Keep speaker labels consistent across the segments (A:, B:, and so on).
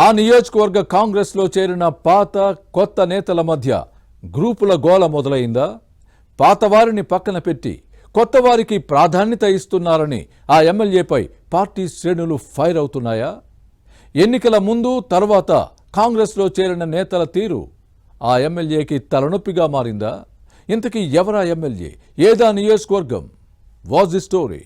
A: ఆ నియోజకవర్గ కాంగ్రెస్లో చేరిన పాత కొత్త నేతల మధ్య గ్రూపుల గోల మొదలైందా? పాతవారిని పక్కన పెట్టి కొత్త వారికి ప్రాధాన్యత ఇస్తున్నారని ఆ ఎమ్మెల్యేపై పార్టీ శ్రేణులు ఫైర్ అవుతున్నాయా? ఎన్నికల ముందు తర్వాత కాంగ్రెస్లో చేరిన నేతల తీరు ఆ ఎమ్మెల్యేకి తలనొప్పిగా మారిందా? ఇంతకీ ఎవరా ఎమ్మెల్యే? ఏదా నియోజకవర్గం? Was the story?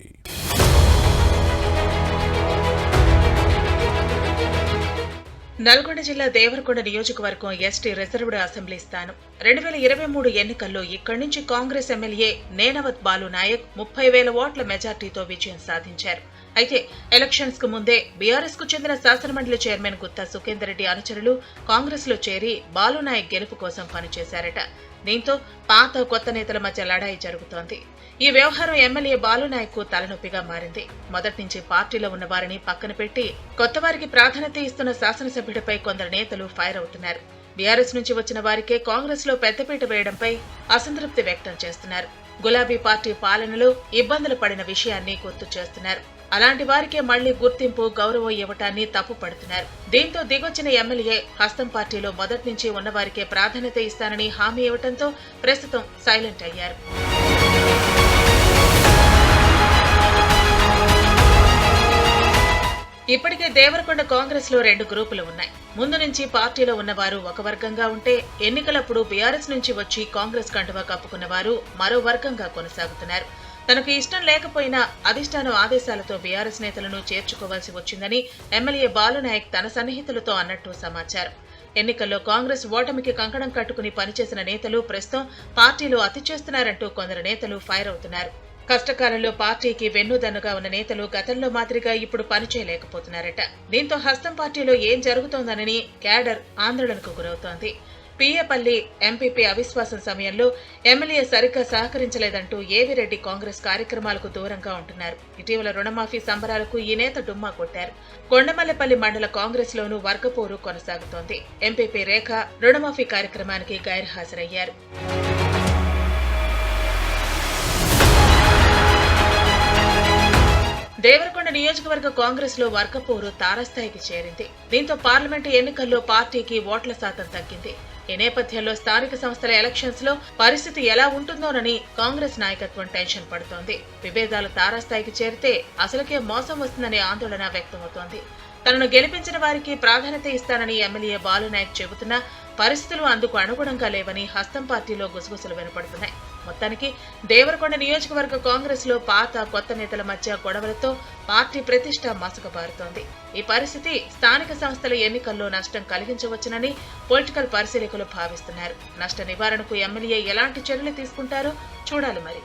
B: నల్గొండ జిల్లా దేవరకొండ నియోజకవర్గం ఎస్టీ రిజర్వ్డ్ అసెంబ్లీ స్థానం 2023 ఎన్నికల్లో ఇక్కడి నుంచి కాంగ్రెస్ ఎమ్మెల్యే నేనవత్ బాలు నాయక్ 30,000 ఓట్ల మెజార్టీతో విజయం సాధించారు. అయితే ఎలక్షన్స్ కు ముందే బీఆర్ఎస్ కు చెందిన శాసనమండలి చైర్మన్ గుత్తా సుఖేందర్ రెడ్డి అనుచరులు కాంగ్రెస్ లో చేరి బాలు నాయక్ గెలుపు కోసం పనిచేశారట. దీంతో పాత కొత్త నేతల మధ్య లడాయి జరుగుతోంది. ఈ వ్యవహారం ఎమ్మెల్యే బాలునాయక్ కు తలనొప్పిగా మారింది. మొదటి నుంచి పార్టీలో ఉన్న వారిని పక్కన పెట్టి కొత్త వారికి ప్రాధాన్యత ఇస్తున్న శాసనసభ్యుడిపై కొందరు నేతలు ఫైర్ అవుతున్నారు. బీఆర్ఎస్ నుంచి వచ్చిన వారికే కాంగ్రెస్ లో పెద్దపీట వేయడంపై అసంతృప్తి వ్యక్తం చేస్తున్నారు. గులాబీ పార్టీ పాలనలో ఇబ్బందులు పడిన విషయాన్ని గుర్తు చేస్తున్నారు. అలాంటి వారికే మళ్లీ గుర్తింపు, గౌరవం ఇవ్వటాన్ని తప్పు పడుతున్నారు. దీంతో దిగొచ్చిన ఎమ్మెల్యే హస్తం పార్టీలో మొదటి నుంచి ఉన్న వారికే ప్రాధాన్యత ఇస్తానని హామీ ఇవ్వడంతో ప్రస్తుతం సైలెంట్ అయ్యారు. ఇప్పటికే దేవరకొండ కాంగ్రెస్ లో 2 గ్రూపులు ఉన్నాయి. ముందు నుంచి పార్టీలో ఉన్నవారు ఒక వర్గంగా ఉంటే, ఎన్నికలప్పుడు బీఆర్ఎస్ నుంచి వచ్చి కాంగ్రెస్ కండువా కప్పుకున్న వారు మరో వర్గంగా కొనసాగుతున్నారు. తనకు ఇష్టం లేకపోయినా అధిష్టానం ఆదేశాలతో బీఆర్ఎస్ నేతలను చేర్చుకోవాల్సి వచ్చిందని ఎమ్మెల్యే బాలునాయక్ తన సన్నిహితులతో అన్నట్టు సమాచారం. ఎన్నికల్లో కాంగ్రెస్ ఓటమికి కంకణం కట్టుకుని పనిచేసిన నేతలు ప్రస్తుతం పార్టీలో అతి చేస్తున్నారంటూ కొందరు నేతలు ఫైర్ అవుతున్నారు. కష్టకాలంలో పార్టీకి వెన్నుదన్నుగా ఉన్న నేతలు గతంలో మాదిరిగా ఇప్పుడు పనిచేయలేకపోతున్నారట. దీంతో హస్తం పార్టీలో ఏం జరుగుతోందనని క్యాడర్ ఆందోళనకు గురవుతోంది. పియ్యపల్లి ఎంపీపీ అవిశ్వాసం సమయంలో ఎమ్మెల్యే సరిగ్గా సహకరించలేదంటూ ఏవిరెడ్డి కాంగ్రెస్ కార్యక్రమాలకు దూరంగా ఉంటున్నారు. ఇటీవల రుణమాఫీ సంబరాలకు ఈ నేత డుమ్మా కొట్టారు. కొండమల్లపల్లి మండల కాంగ్రెస్ లోనూ వర్గపోరు కొనసాగుతోంది. ఎంపీపీ రేఖ రుణమాఫీ కార్యక్రమానికి గైర్హాజరయ్యారు. దేవరకొండ నియోజకవర్గ కాంగ్రెస్ లో వర్గపోరు తారస్థాయికి చేరింది. దీంతో పార్లమెంటు ఎన్నికల్లో పార్టీకి ఓట్ల శాతం తగ్గింది. ఈ నేపథ్యంలో స్థానిక సంస్థల ఎలక్షన్స్ లో పరిస్థితి ఎలా ఉంటుందోనని కాంగ్రెస్ నాయకత్వం టెన్షన్ పడుతోంది. విభేదాలు తారాస్థాయికి చేరితే అసలుకే మోసం వస్తుందనే ఆందోళన వ్యక్తమవుతోంది. తనను గెలిపించిన వారికి ప్రాధాన్యత ఇస్తానని ఎమ్మెల్యే బాలునాయక్ చెబుతున్నా పరిస్థితులు అందుకు అనుగుణంగా లేవని హస్తం పార్టీలో గుసగుసలు వినపడుతున్నాయి. మొత్తానికి దేవరకొండ నియోజకవర్గ కాంగ్రెస్ లో పాత కొత్త నేతల మధ్య గొడవలతో పార్టీ ప్రతిష్ట మసకబారుతోంది. ఈ పరిస్థితి స్థానిక సంస్థల ఎన్నికల్లో నష్టం కలిగించవచ్చునని పొలిటికల్ పరిశీలకులు భావిస్తున్నారు. నష్ట నివారణకు ఎమ్మెల్యే ఎలాంటి చర్యలు తీసుకుంటారో చూడాలి మరి.